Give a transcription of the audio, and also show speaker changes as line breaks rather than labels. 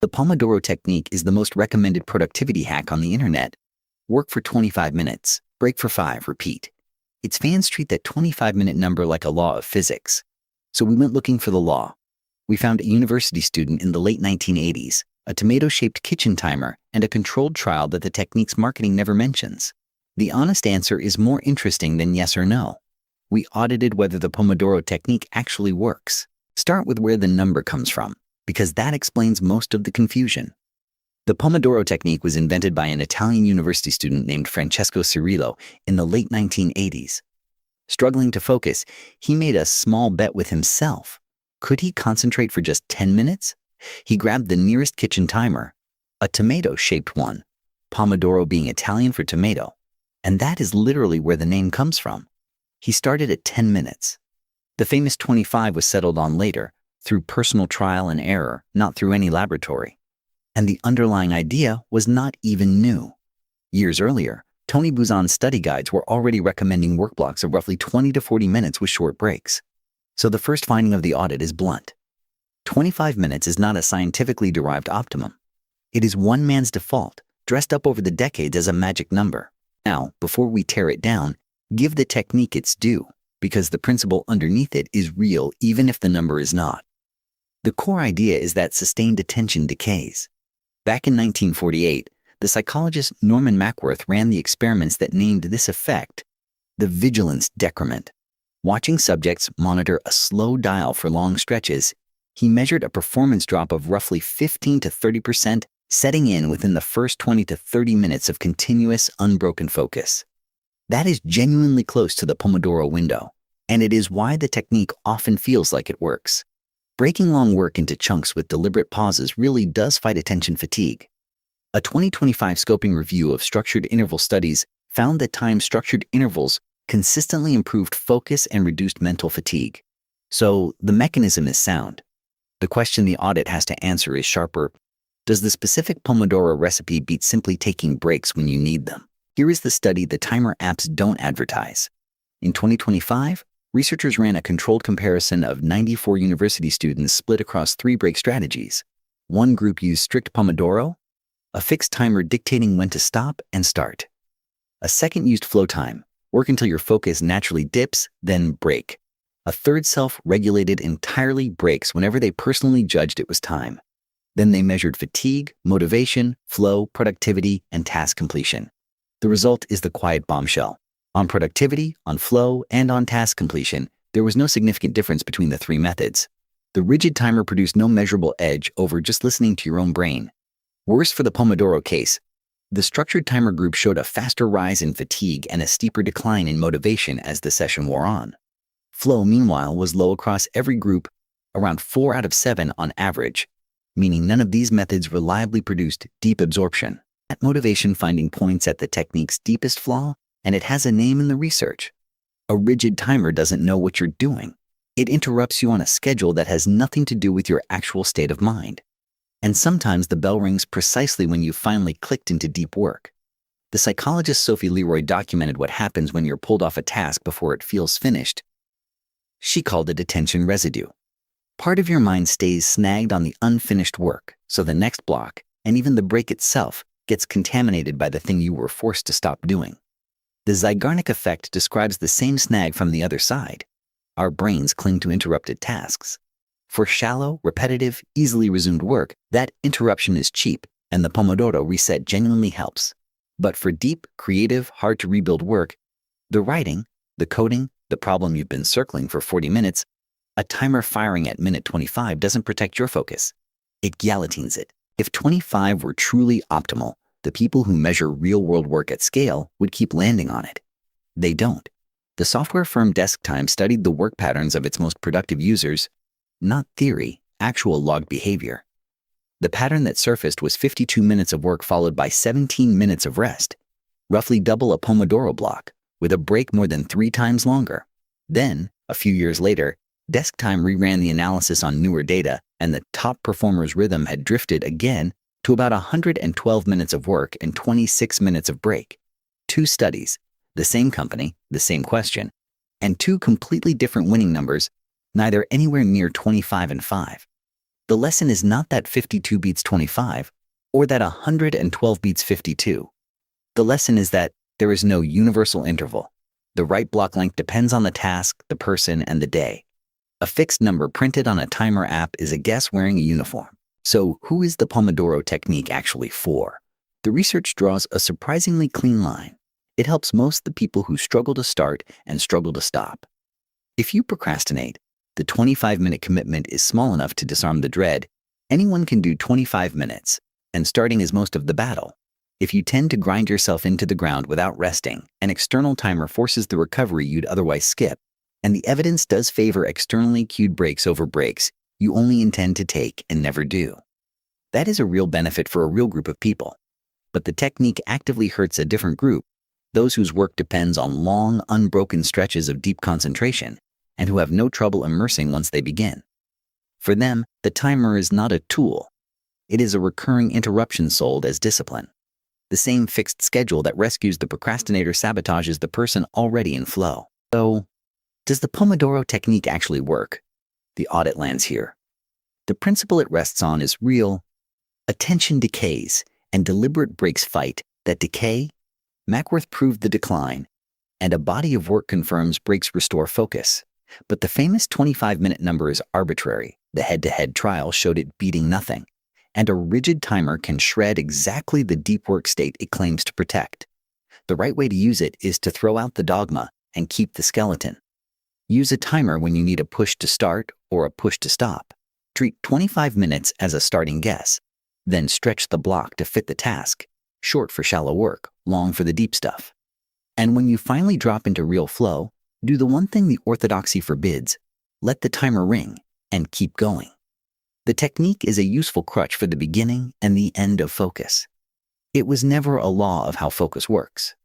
The Pomodoro technique is the most recommended productivity hack on the internet. Work for 25 minutes, break for 5, repeat. Its fans treat that 25-minute number like a law of physics. So we went looking for the law. We found a university student in the late 1980s, a tomato-shaped kitchen timer, and a controlled trial that the technique's marketing never mentions. The honest answer is more interesting than yes or no. We audited whether the Pomodoro technique actually works. Start with where the number comes from, because that explains most of the confusion. The Pomodoro technique was invented by an Italian university student named Francesco Cirillo in the late 1980s. Struggling to focus, he made a small bet with himself. Could he concentrate for just 10 minutes? He grabbed the nearest kitchen timer, a tomato-shaped one, Pomodoro being Italian for tomato, and that is literally where the name comes from. He started at 10 minutes. The famous 25 was settled on later, through personal trial and error, not through any laboratory. And the underlying idea was not even new. Years earlier, Tony Buzan's study guides were already recommending work blocks of roughly 20 to 40 minutes with short breaks. So the first finding of the audit is blunt. 25 minutes is not a scientifically derived optimum. It is one man's default, dressed up over the decades as a magic number. Now, before we tear it down, give the technique its due, because the principle underneath it is real even if the number is not. The core idea is that sustained attention decays. Back in 1948, the psychologist Norman Mackworth ran the experiments that named this effect the vigilance-decrement. Watching subjects monitor a slow dial for long stretches, he measured a performance drop of roughly 15 to 30%, setting in within the first 20 to 30 minutes of continuous, unbroken focus. That is genuinely close to the Pomodoro window, and it is why the technique often feels like it works. Breaking long work into chunks with deliberate pauses really does fight attention fatigue. A 2025 scoping review of structured interval studies found that time-structured intervals consistently improved focus and reduced mental fatigue. So the mechanism is sound. The question the audit has to answer is sharper. Does the specific Pomodoro recipe beat simply taking breaks when you need them? Here is the study the timer apps don't advertise. In 2025, researchers ran a controlled comparison of 94 university students split across 3 break strategies. One group used strict Pomodoro, a fixed timer dictating when to stop and start. A second used Flowtime, work until your focus naturally dips, then break. A third self-regulated entirely breaks whenever they personally judged it was time. Then they measured fatigue, motivation, flow, productivity, and task completion. The result is the quiet bombshell. On productivity, on flow, and on task completion, there was no significant difference between the 3 methods. The rigid timer produced no measurable edge over just listening to your own brain. Worse for the Pomodoro case, the structured timer group showed a faster rise in fatigue and a steeper decline in motivation as the session wore on. Flow, meanwhile, was low across every group, around 4 out of 7 on average, meaning none of these methods reliably produced deep absorption. That motivation finding points at the technique's deepest flaw, and it has a name in the research. A rigid timer doesn't know what you're doing. It interrupts you on a schedule that has nothing to do with your actual state of mind. And sometimes the bell rings precisely when you finally clicked into deep work. The psychologist Sophie Leroy documented what happens when you're pulled off a task before it feels finished. She called it attention residue. Part of your mind stays snagged on the unfinished work, so the next block, and even the break itself, gets contaminated by the thing you were forced to stop doing. The Zeigarnik effect describes the same snag from the other side. Our brains cling to interrupted tasks. For shallow, repetitive, easily resumed work, that interruption is cheap, and the Pomodoro reset genuinely helps. But for deep, creative, hard-to-rebuild work, the writing, the coding, the problem you've been circling for 40 minutes, a timer firing at minute 25 doesn't protect your focus. It guillotines it. If 25 were truly optimal, the people who measure real-world work at scale would keep landing on it. They don't. The software firm DeskTime studied the work patterns of its most productive users, not theory, actual logged behavior. The pattern that surfaced was 52 minutes of work followed by 17 minutes of rest, roughly double a Pomodoro block, with a break more than 3 times longer. Then, a few years later, DeskTime reran the analysis on newer data, and the top performer's rhythm had drifted again to about 112 minutes of work and 26 minutes of break. 2 studies, the same company, the same question, and 2 completely different winning numbers, neither anywhere near 25 and 5. The lesson is not that 52 beats 25 or that 112 beats 52. The lesson is that there is no universal interval. The right block length depends on the task, the person, and the day. A fixed number printed on a timer app is a guess wearing a uniform. So, who is the Pomodoro technique actually for? The research draws a surprisingly clean line. It helps most the people who struggle to start and struggle to stop. If you procrastinate, the 25-minute commitment is small enough to disarm the dread. Anyone can do 25 minutes, and starting is most of the battle. If you tend to grind yourself into the ground without resting, an external timer forces the recovery you'd otherwise skip, and the evidence does favor externally cued breaks over breaks you only intend to take and never do. That is a real benefit for a real group of people. But the technique actively hurts a different group, those whose work depends on long, unbroken stretches of deep concentration, and who have no trouble immersing once they begin. For them, the timer is not a tool. It is a recurring interruption sold as discipline. The same fixed schedule that rescues the procrastinator sabotages the person already in flow. So, does the Pomodoro technique actually work? The audit lands here. The principle it rests on is real. Attention decays, and deliberate breaks fight that decay. Mackworth proved the decline, and a body of work confirms breaks restore focus. But the famous 25-minute number is arbitrary. The head-to-head trial showed it beating nothing, and a rigid timer can shred exactly the deep work state it claims to protect. The right way to use it is to throw out the dogma and keep the skeleton. Use a timer when you need a push to start or a push to stop. Treat 25 minutes as a starting guess. Then stretch the block to fit the task, short for shallow work, long for the deep stuff. And when you finally drop into real flow, do the one thing the orthodoxy forbids: let the timer ring and keep going. The technique is a useful crutch for the beginning and the end of focus. It was never a law of how focus works.